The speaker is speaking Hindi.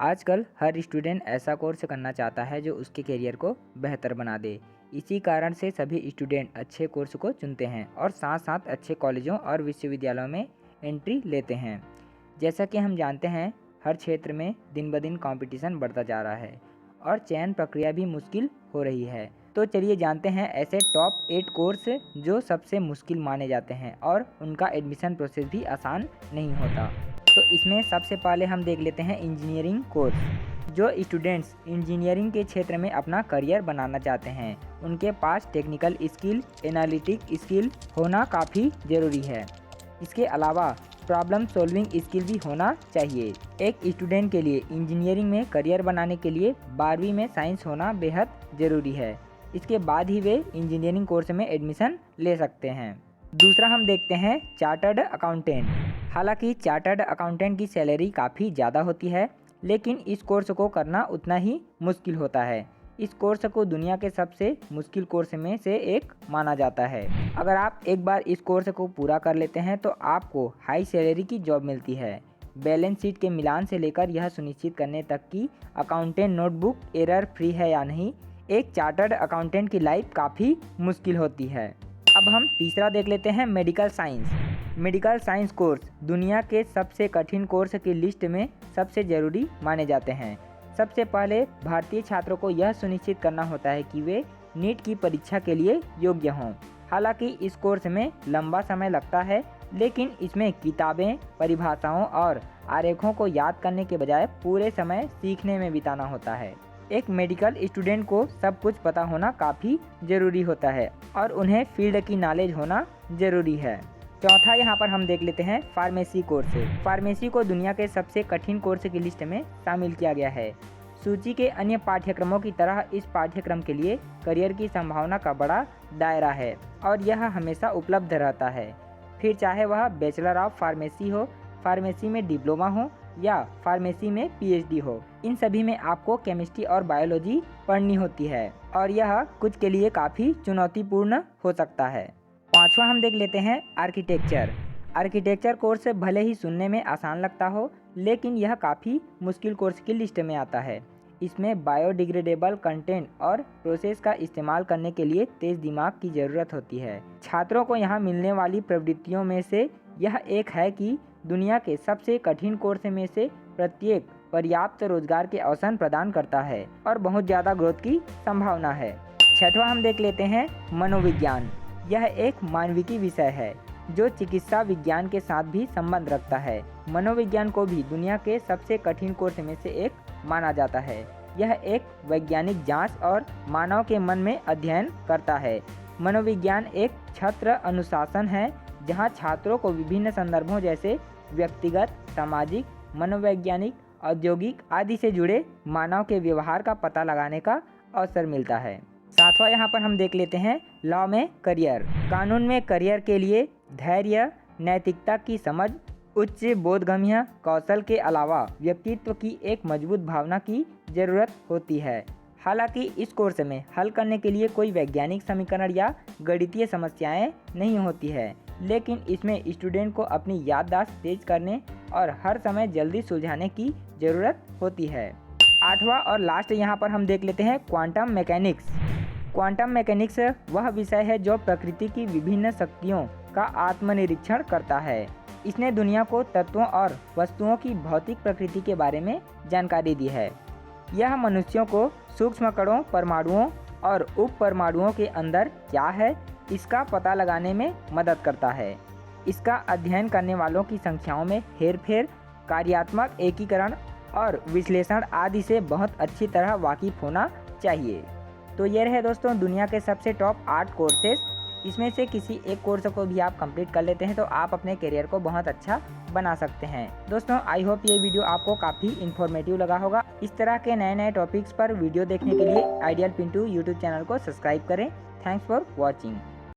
आजकल हर स्टूडेंट ऐसा कोर्स करना चाहता है जो उसके करियर को बेहतर बना दे। इसी कारण से सभी स्टूडेंट अच्छे कोर्स को चुनते हैं और साथ साथ अच्छे कॉलेजों और विश्वविद्यालयों में एंट्री लेते हैं। जैसा कि हम जानते हैं, हर क्षेत्र में दिन ब दिन कंपटीशन बढ़ता जा रहा है और चयन प्रक्रिया भी मुश्किल हो रही है। तो चलिए जानते हैं ऐसे टॉप 8 कोर्स जो सबसे मुश्किल माने जाते हैं और उनका एडमिशन प्रोसेस भी आसान नहीं होता। तो इसमें सबसे पहले हम देख लेते हैं इंजीनियरिंग कोर्स। जो स्टूडेंट्स इंजीनियरिंग के क्षेत्र में अपना करियर बनाना चाहते हैं, उनके पास टेक्निकल स्किल, एनालिटिक स्किल होना काफ़ी ज़रूरी है। इसके अलावा प्रॉब्लम सॉल्विंग स्किल भी होना चाहिए। एक स्टूडेंट के लिए इंजीनियरिंग में करियर बनाने के लिए 12वीं में साइंस होना बेहद ज़रूरी है। इसके बाद ही वे इंजीनियरिंग कोर्स में एडमिशन ले सकते हैं। दूसरा हम देखते हैं चार्टर्ड अकाउंटेंट। हालांकि चार्टर्ड अकाउंटेंट की सैलरी काफ़ी ज़्यादा होती है, लेकिन इस कोर्स को करना उतना ही मुश्किल होता है। इस कोर्स को दुनिया के सबसे मुश्किल कोर्स में से एक माना जाता है। अगर आप एक बार इस कोर्स को पूरा कर लेते हैं तो आपको हाई सैलरी की जॉब मिलती है। बैलेंस शीट के मिलान से लेकर यह सुनिश्चित करने तक कि अकाउंटेंट नोटबुक एरर फ्री है या नहीं, एक चार्टर्ड अकाउंटेंट की लाइफ काफ़ी मुश्किल होती है। अब हम तीसरा देख लेते हैं medical science. Medical science course दुनिया के सबसे कठिन कोर्स की लिस्ट में सबसे ज़रूरी माने जाते हैं। सबसे पहले भारतीय छात्रों को यह सुनिश्चित करना होता है कि वे नीट की परीक्षा के लिए योग्य हों। हालांकि इस कोर्स में लंबा समय लगता है, लेकिन इसमें किताबें, परिभाषाओं और आरेखों को याद करने के बजाय पूरे समय सीखने में बिताना होता है। एक मेडिकल स्टूडेंट को सब कुछ पता होना काफ़ी ज़रूरी होता है और उन्हें फील्ड की नॉलेज होना ज़रूरी है। चौथा यहाँ पर हम देख लेते हैं फार्मेसी कोर्स। फार्मेसी को दुनिया के सबसे कठिन कोर्स की लिस्ट में शामिल किया गया है। सूची के अन्य पाठ्यक्रमों की तरह इस पाठ्यक्रम के लिए करियर की संभावना का बड़ा दायरा है और यह हमेशा उपलब्ध रहता है। फिर चाहे वह बैचलर ऑफ फार्मेसी हो, फार्मेसी में डिप्लोमा हो या फार्मेसी में पीएचडी हो, इन सभी में आपको केमिस्ट्री और बायोलॉजी पढ़नी होती है और यह कुछ के लिए काफ़ी चुनौतीपूर्ण हो सकता है। पांचवा हम देख लेते हैं आर्किटेक्चर। आर्किटेक्चर कोर्स भले ही सुनने में आसान लगता हो, लेकिन यह काफ़ी मुश्किल कोर्स की लिस्ट में आता है। इसमें बायोडिग्रेडेबल कंटेंट और प्रोसेस का इस्तेमाल करने के लिए तेज़ दिमाग की ज़रूरत होती है। छात्रों को यहाँ मिलने वाली प्रवृत्तियों में से यह एक है कि दुनिया के सबसे कठिन कोर्स में से प्रत्येक पर्याप्त रोजगार के अवसर प्रदान करता है और बहुत ज़्यादा ग्रोथ की संभावना है। छठवां हम देख लेते हैं मनोविज्ञान। यह एक मानविकी विषय है जो चिकित्सा विज्ञान के साथ भी संबंध रखता है। मनोविज्ञान को भी दुनिया के सबसे कठिन कोर्स में से एक माना जाता है। यह एक वैज्ञानिक जांच और मानव के मन में अध्ययन करता है। मनोविज्ञान एक छात्र अनुशासन है जहां छात्रों को विभिन्न संदर्भों जैसे व्यक्तिगत, सामाजिक, मनोवैज्ञानिक, औद्योगिक आदि से जुड़े मानव के व्यवहार का पता लगाने का अवसर मिलता है। सातवां यहाँ पर हम देख लेते हैं लॉ में करियर। कानून में करियर के लिए धैर्य, नैतिकता की समझ, उच्च बोधगम्य कौशल के अलावा व्यक्तित्व की एक मजबूत भावना की ज़रूरत होती है। हालांकि इस कोर्स में हल करने के लिए कोई वैज्ञानिक समीकरण या गणितीय समस्याएं नहीं होती है, लेकिन इसमें स्टूडेंट को अपनी याददाश्त तेज करने और हर समय जल्दी सुलझाने की ज़रूरत होती है। आठवां और लास्ट यहाँ पर हम देख लेते हैं क्वांटम मैकेनिक्स। क्वांटम मैकेनिक्स वह विषय है जो प्रकृति की विभिन्न शक्तियों का आत्मनिरीक्षण करता है। इसने दुनिया को तत्वों और वस्तुओं की भौतिक प्रकृति के बारे में जानकारी दी है। यह मनुष्यों को सूक्ष्म कणों, परमाणुओं और उप परमाणुओं के अंदर क्या है, इसका पता लगाने में मदद करता है। इसका अध्ययन करने वालों की संख्याओं में हेरफेर, कार्यात्मक एकीकरण और विश्लेषण आदि से बहुत अच्छी तरह वाकिफ होना चाहिए। तो ये रहे दोस्तों दुनिया के सबसे टॉप 8 कोर्सेज। इसमें से किसी एक कोर्स को भी आप कंप्लीट कर लेते हैं तो आप अपने करियर को बहुत अच्छा बना सकते हैं। दोस्तों आई होप ये वीडियो आपको काफ़ी इन्फॉर्मेटिव लगा होगा। इस तरह के नए नए टॉपिक्स पर वीडियो देखने के लिए आइडियल पिंटू यूट्यूब चैनल को सब्सक्राइब करें। Thanks for watching.